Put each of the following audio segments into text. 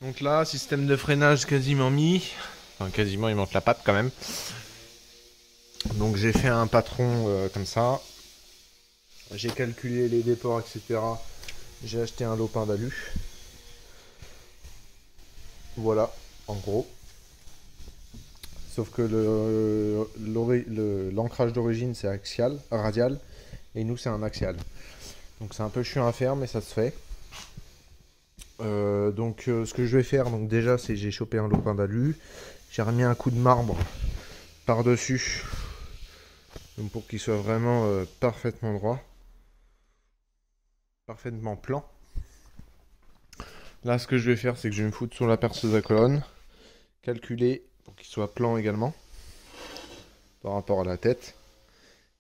Donc là, système de freinage quasiment mis. Enfin, quasiment, il manque la patte quand même. Donc j'ai fait un patron comme ça. J'ai calculé les déports, etc. J'ai acheté un lopin d'alu. Voilà, en gros. Sauf que l'ancrage d'origine c'est axial, radial, et nous c'est un axial. Donc c'est un peu chiant à faire, mais ça se fait. Ce que je vais faire, donc déjà, c'est j'ai chopé un lopin d'alu. J'ai remis un coup de marbre par-dessus, pour qu'il soit vraiment parfaitement droit, parfaitement plan. Là, ce que je vais faire, c'est que je vais me foutre sur la perceuse à colonne, calculer pour qu'il soit plan également, par rapport à la tête.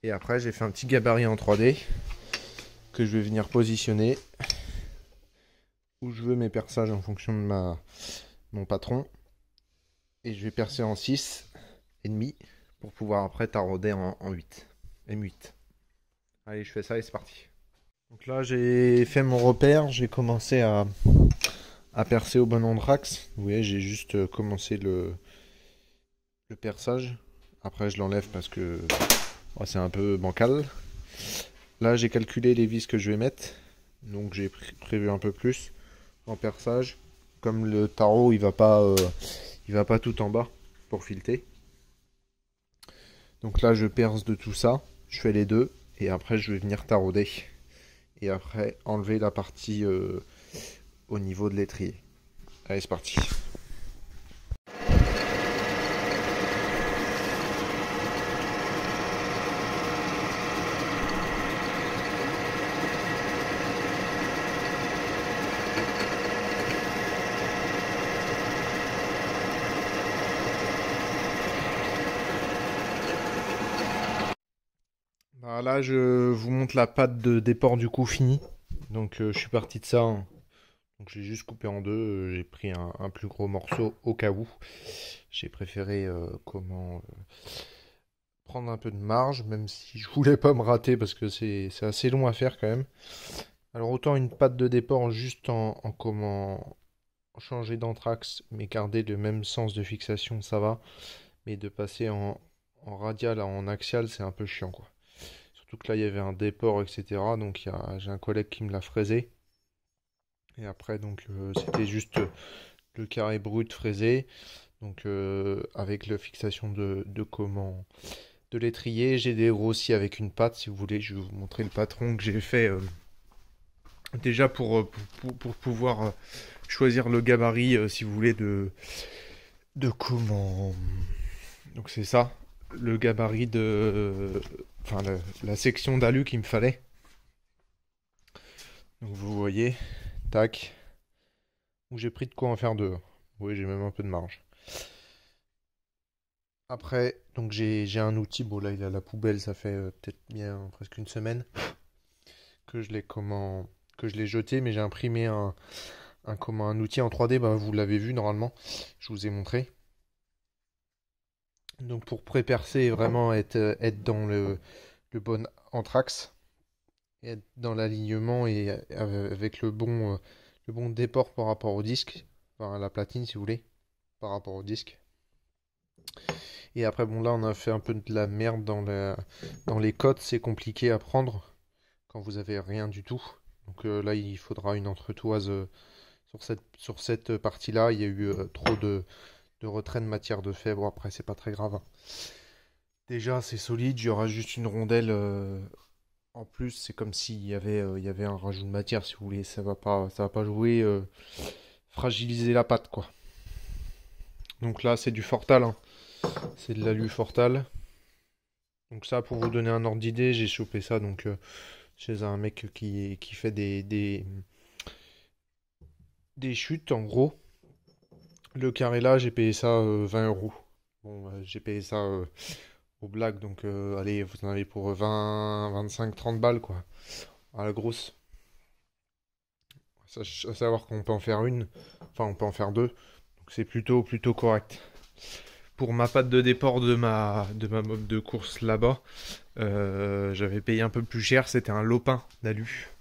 Et après, j'ai fait un petit gabarit en 3D que je vais venir positionner où je veux mes perçages en fonction de mon patron. Et je vais percer en 6 et demi pour pouvoir après tarauder en 8. M8. Allez, je fais ça et c'est parti. Donc là, j'ai fait mon repère. J'ai commencé à percer au bon anthrax. Vous voyez, j'ai juste commencé le perçage. Après, je l'enlève parce que c'est un peu bancal. Là, j'ai calculé les vis que je vais mettre. Donc, j'ai prévu un peu plus en perçage. Comme le tarot, il va pas tout en bas pour fileter. Donc là, je perce de tout ça. Je fais les deux. Et après, je vais venir tarauder. Et après, enlever la partie au niveau de l'étrier. Allez, c'est parti. Là, je vous montre la patte de déport du coup finie. Donc, je suis parti de ça. Donc, j'ai juste coupé en deux. J'ai pris un plus gros morceau au cas où. J'ai préféré prendre un peu de marge, même si je voulais pas me rater parce que c'est assez long à faire quand même. Alors, autant une patte de déport juste en changer d'anthrax, mais garder le même sens de fixation, ça va. Mais de passer en radial à en axial, c'est un peu chiant, quoi. Surtout que là, il y avait un déport, etc. Donc, j'ai un collègue qui me l'a fraisé. Et après, donc, c'était juste le carré brut fraisé. Donc, avec la fixation de l'étrier. J'ai dégrossi avec une patte, si vous voulez. Je vais vous montrer le patron que j'ai fait déjà pour pouvoir choisir le gabarit, si vous voulez, de comment. Donc, c'est ça. Le gabarit enfin, la section d'alu qu'il me fallait. Donc vous voyez, tac, où j'ai pris de quoi en faire deux. Oui, j'ai même un peu de marge. Après, donc j'ai un outil, bon là il est à la poubelle, ça fait peut-être bien presque une semaine que je l'ai jeté, mais j'ai imprimé un outil en 3D, bah, vous l'avez vu normalement, je vous ai montré. Donc pour pré-percer et vraiment être dans le bon anthrax, et être dans l'alignement et avec le bon déport par rapport au disque, enfin à la platine si vous voulez, par rapport au disque. Et après, bon, là, on a fait un peu de la merde dans les cotes. C'est compliqué à prendre quand vous avez rien du tout. Donc là, il faudra une entretoise sur cette partie-là. Il y a eu trop de retrait de matière de fait. Bon, après, c'est pas très grave, hein. Déjà, c'est solide. Il y aura juste une rondelle en plus. C'est comme s'il y avait un rajout de matière, si vous voulez. Ça va pas jouer, fragiliser la pâte, quoi. Donc là, c'est du Fortal, hein. C'est de l'alu Fortal. Donc ça, pour vous donner un ordre d'idée, j'ai chopé ça donc chez un mec qui fait des chutes en gros. Le carré là, j'ai payé ça 20 euros. Bon, j'ai payé ça au blague, donc allez, vous en avez pour 20, 25, 30 balles quoi. À la grosse. À savoir qu'on peut en faire une, enfin on peut en faire deux. Donc c'est plutôt correct. Pour ma patte de déport de ma mob de course là-bas, j'avais payé un peu plus cher, c'était un lopin d'alu.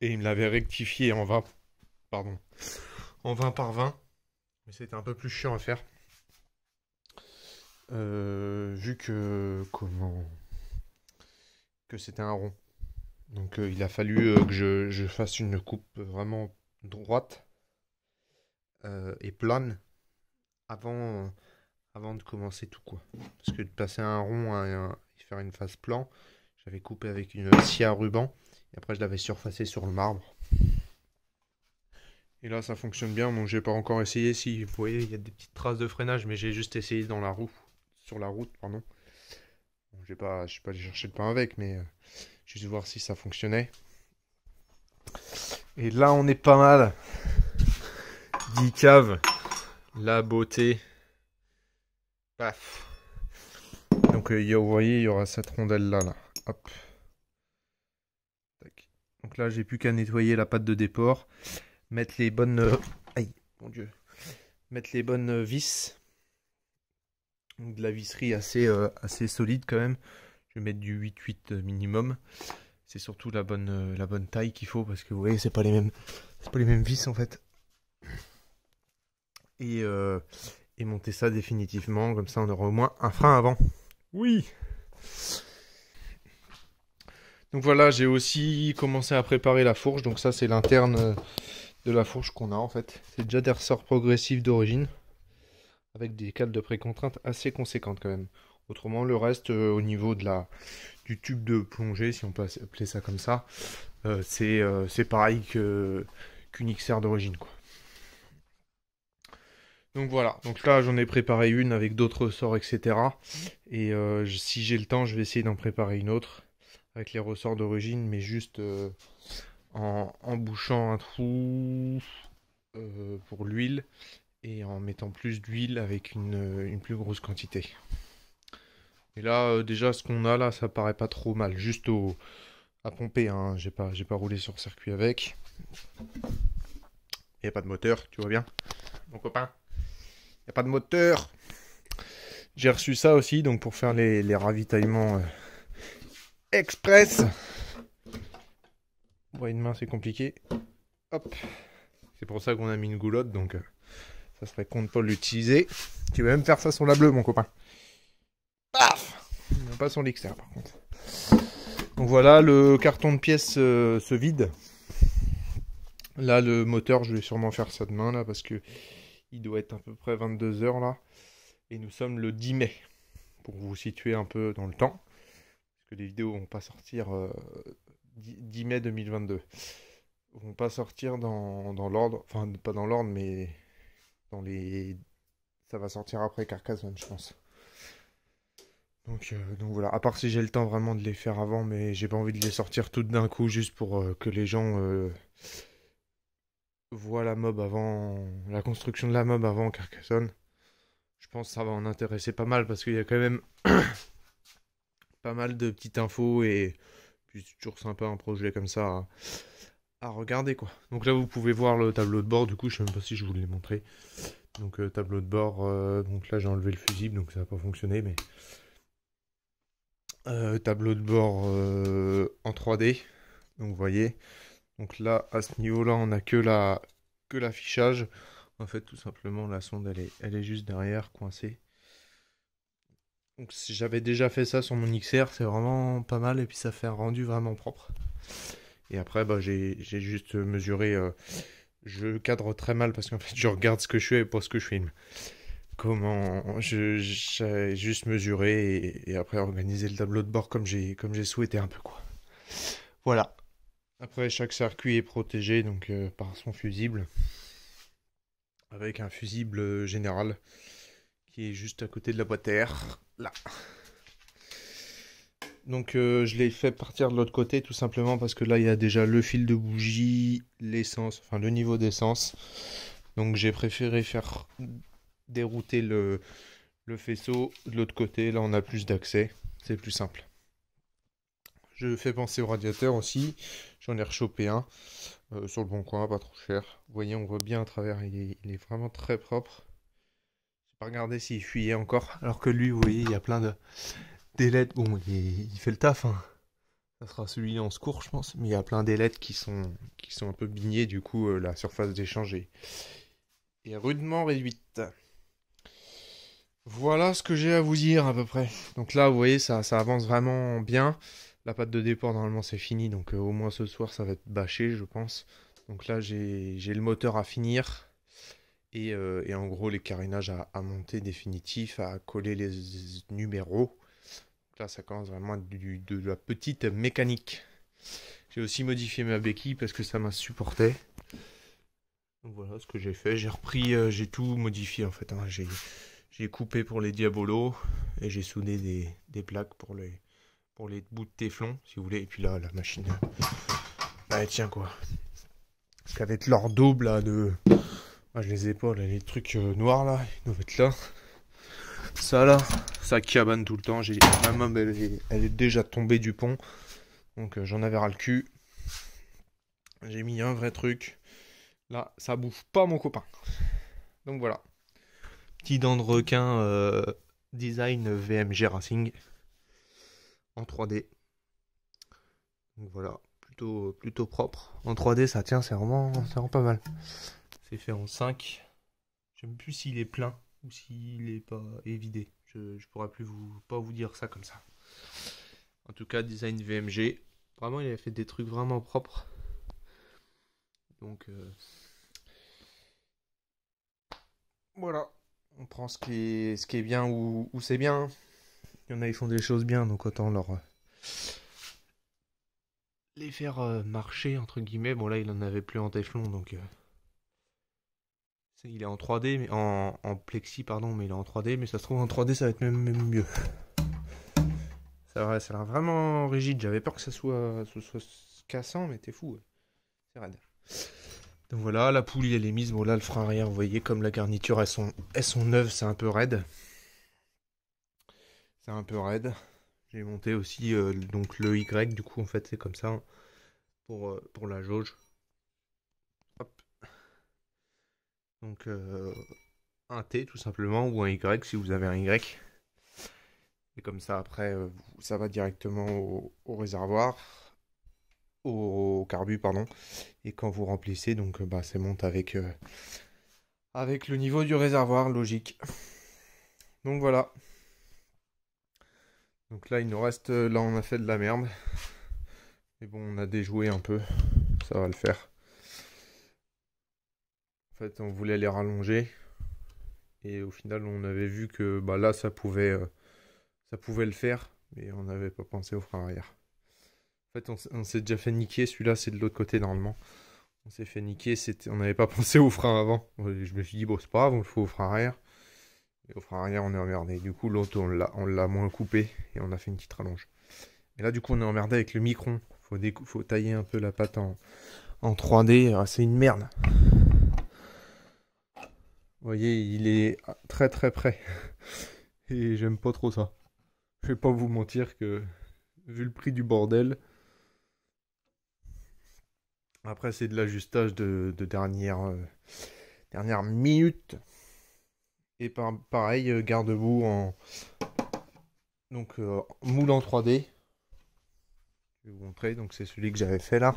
Et il me l'avait rectifié en 20, pardon, en 20 par 20. Mais c'était un peu plus chiant à faire. Vu que c'était un rond. Donc il a fallu que je fasse une coupe vraiment droite et plane avant, avant de commencer tout quoi. Parce que de passer un rond et faire une face plan, j'avais coupé avec une scie à ruban et après je l'avais surfacé sur le marbre. Et là ça fonctionne bien, donc j'ai pas encore essayé. Si vous voyez, il y a des petites traces de freinage, mais j'ai juste essayé dans la roue, sur la route, pardon. Bon, je suis pas allé chercher le pain avec, mais juste voir si ça fonctionnait. Et là on est pas mal. 10 caves, la beauté. Paf. Donc vous voyez, il y aura cette rondelle là, là. Hop. Tac. Donc là, j'ai plus qu'à nettoyer la pâte de déport, mettre les bonnes, aïe, mon Dieu, mettre les bonnes vis. Donc de la visserie assez solide quand même. Je vais mettre du 8-8 minimum. C'est surtout la bonne taille qu'il faut parce que vous voyez, c'est pas les mêmes vis en fait. Et monter ça définitivement, comme ça on aura au moins un frein avant. Oui. Donc voilà, j'ai aussi commencé à préparer la fourche. Donc ça c'est l'interne de la fourche qu'on a en fait. C'est déjà des ressorts progressifs d'origine, avec des cales de précontrainte assez conséquentes quand même. Autrement, le reste, au niveau du tube de plongée, si on peut appeler ça comme ça, c'est pareil qu'une XR d'origine, quoi. Donc voilà, donc là j'en ai préparé une avec d'autres ressorts, etc. Et si j'ai le temps, je vais essayer d'en préparer une autre avec les ressorts d'origine, mais juste en bouchant un trou pour l'huile et en mettant plus d'huile avec une plus grosse quantité. Et là, déjà, ce qu'on a là, ça paraît pas trop mal. Juste à pomper, hein. J'ai pas roulé sur circuit avec. Il n'y a pas de moteur, tu vois bien, mon copain. Il n'y a pas de moteur. J'ai reçu ça aussi, donc pour faire les ravitaillements express. Bon, une main, c'est compliqué. Hop. C'est pour ça qu'on a mis une goulotte, donc ça serait con de pas l'utiliser. Tu vas même faire ça sur la bleue, mon copain. Paf. Non, pas sur l'extérieur, par contre. Donc voilà, le carton de pièces se vide. Là, le moteur, je vais sûrement faire ça demain, là, parce que il doit être à peu près 22 h là. Et nous sommes le 10 mai, pour vous situer un peu dans le temps. Parce que les vidéos vont pas sortir 10 mai 2022. Vont pas sortir dans l'ordre, enfin pas dans l'ordre, mais dans les... Ça va sortir après Carcassonne, je pense. Donc voilà, à part si j'ai le temps vraiment de les faire avant, mais j'ai pas envie de les sortir toutes d'un coup, juste pour que les gens voient la mob avant, la construction de la mob avant Carcassonne. Je pense que ça va en intéresser pas mal, parce qu'il y a quand même pas mal de petites infos, et puis c'est toujours sympa un projet comme ça à regarder, quoi. Donc là vous pouvez voir le tableau de bord, du coup je sais même pas si je vous l'ai montré. Donc tableau de bord, donc là j'ai enlevé le fusible, donc ça va pas fonctionner, mais... tableau de bord en 3D, donc vous voyez. Donc là, à ce niveau-là, on n'a que l'affichage. En fait, tout simplement, la sonde, elle est juste derrière, coincée. Donc j'avais déjà fait ça sur mon XR, c'est vraiment pas mal, et puis ça fait un rendu vraiment propre. Et après, bah, j'ai juste mesuré. Je cadre très mal parce qu'en fait, je regarde ce que je fais et pas ce que je filme. J'ai juste mesuré et après organisé le tableau de bord comme j'ai souhaité un peu, quoi. Voilà. Après, chaque circuit est protégé donc par son fusible, avec un fusible général qui est juste à côté de la boîte à air, là. Donc je l'ai fait partir de l'autre côté tout simplement parce que là il y a déjà le fil de bougie, l'essence, enfin le niveau d'essence. Donc j'ai préféré faire dérouter le faisceau de l'autre côté. Là on a plus d'accès, c'est plus simple. Je fais penser au radiateur aussi. J'en ai rechopé un sur le bon coin, pas trop cher. Vous voyez, on voit bien à travers, il est vraiment très propre. J'ai pas regardé s'il fuyait encore. Alors que lui, vous voyez, il y a plein d'ailettes. Bon, il fait le taf, hein. Ça sera celui en secours, je pense. Mais il y a plein d'ailettes qui sont un peu bignées. Du coup, la surface d'échange est rudement réduite. Voilà ce que j'ai à vous dire à peu près. Donc là, vous voyez, ça avance vraiment bien. La pâte de déport, normalement, c'est fini. Donc au moins ce soir, ça va être bâché, je pense. Donc là, j'ai le moteur à finir. Et en gros, les carénages à monter définitifs, à coller les numéros. Donc là, ça commence vraiment à être de la petite mécanique. J'ai aussi modifié ma béquille parce que ça m'insupportait. Donc voilà ce que j'ai fait. J'ai repris, j'ai tout modifié en fait, hein. J'ai coupé pour les diabolos et j'ai soudé des plaques pour les bouts de téflon, si vous voulez. Et puis là, la machine, bah, elle tient quoi. Parce qu'avec leur double là de. Ah, je les ai pas, là, les trucs noirs là, ils doivent être là. Ça là, ça cabane tout le temps. Ma main, elle est déjà tombée du pont. Donc j'en avais ras le cul. J'ai mis un vrai truc. Là, ça bouffe pas mon copain. Donc voilà. Petit dent de requin design VMG Racing en 3D. Donc voilà, plutôt propre. En 3D, ça tient, c'est vraiment pas mal. C'est fait en 5. Je sais même plus s'il est plein ou s'il est pas vidé. Je pourrais plus pas vous dire ça comme ça. En tout cas, design VMG. Vraiment, il a fait des trucs vraiment propres. Donc voilà. On prend ce qui est bien ou c'est bien. Il y en a, ils font des choses bien, donc autant les faire marcher, entre guillemets. Bon, là, il en avait plus en téflon, donc il est en 3D, mais en plexi, pardon, mais il est en 3D, mais ça se trouve en 3D, ça va être même mieux. Ça a l'air vraiment rigide. J'avais peur que ça soit cassant, mais t'es fou. Ouais. C'est raide. Donc voilà, la poulie, elle est mise. Bon, là, le frein arrière, vous voyez, comme la garniture, elles sont neuves, c'est un peu raide. C'est un peu raide. J'ai monté aussi donc le Y, du coup, en fait, c'est comme ça, hein, pour la jauge. Hop. Donc, un T, tout simplement, ou un Y, si vous avez un Y. Et comme ça, après, ça va directement au réservoir, au carbu, pardon. Et quand vous remplissez, donc, bah, ça monte avec le niveau du réservoir, logique. Donc voilà. Donc là, il nous reste, là, on a fait de la merde. Mais bon, on a déjoué un peu. Ça va le faire. En fait, on voulait les rallonger. Et au final, on avait vu que bah, là, ça pouvait le faire. Mais on n'avait pas pensé au frein arrière. En fait, on s'est déjà fait niquer. Celui-là, c'est de l'autre côté, normalement. On s'est fait niquer. On n'avait pas pensé au frein avant. Je me suis dit, bon, c'est pas grave, on le fait au frein arrière. Et au frein arrière, on est emmerdé. Du coup, l'autre, on l'a moins coupé. Et on a fait une petite rallonge. Et là, du coup, on est emmerdé avec le micron. Faut tailler un peu la patte en 3D. Ah, c'est une merde. Vous voyez, il est très très près. Et j'aime pas trop ça. Je vais pas vous mentir que, vu le prix du bordel, après c'est de l'ajustage de dernière minute. Et pareil, garde-boue donc moule en 3D. Je vais vous montrer, donc c'est celui que j'avais fait là.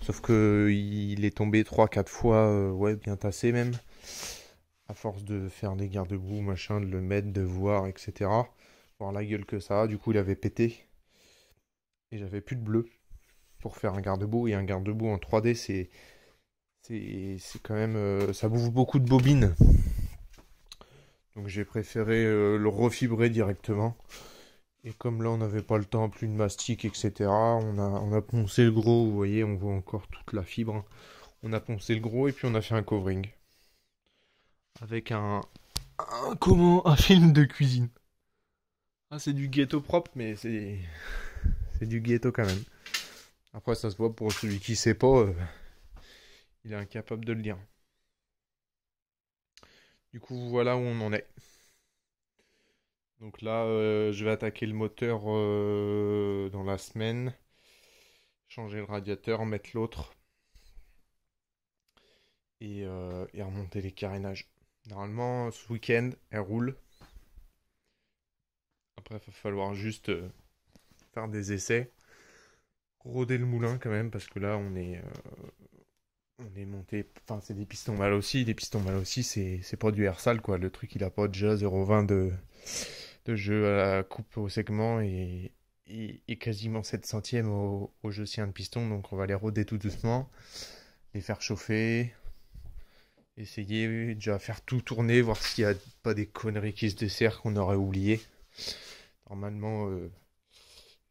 Sauf que il est tombé 3-4 fois, ouais, bien tassé même. À force de faire des garde-boue, machin, de le mettre, de voir, etc. Voir la gueule que ça a. Du coup, il avait pété. Et j'avais plus de bleu pour faire un garde-boue. Et un garde-boue en 3D, c'est quand même. Ça bouffe beaucoup de bobines. Donc j'ai préféré le refibrer directement. Et comme là, on n'avait pas le temps, plus de mastic, etc. On a poncé le gros. Vous voyez, on voit encore toute la fibre. On a poncé le gros et puis on a fait un covering. Avec un film de cuisine. Ah, c'est du ghetto propre, mais c'est du ghetto quand même. Après, ça se voit pour celui qui sait pas, il est incapable de le lire. Du coup, voilà où on en est. Donc là, je vais attaquer le moteur dans la semaine. Changer le radiateur, mettre l'autre. Et remonter les carénages. Normalement, ce week-end, elle roule. Après, il va falloir juste faire des essais. Roder le moulin quand même, parce que là, on est On est monté, enfin c'est des pistons mal aussi, c'est pas du air sale quoi. Le truc il a pas déjà 0,20 de jeu à la coupe au segment et quasiment 7 centièmes au jeu sien de piston. Donc on va les roder tout doucement, les faire chauffer, essayer déjà faire tout tourner, voir s'il y a pas des conneries qui se desserrent qu'on aurait oublié. Normalement,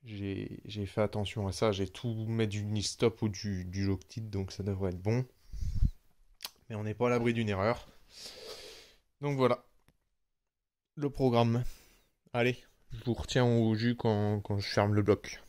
j'ai fait attention à ça, j'ai tout mis du Nistop ou du Loctite, donc ça devrait être bon. Mais on n'est pas à l'abri d'une erreur. Donc voilà, le programme. Allez, je vous retiens au jus quand je ferme le bloc.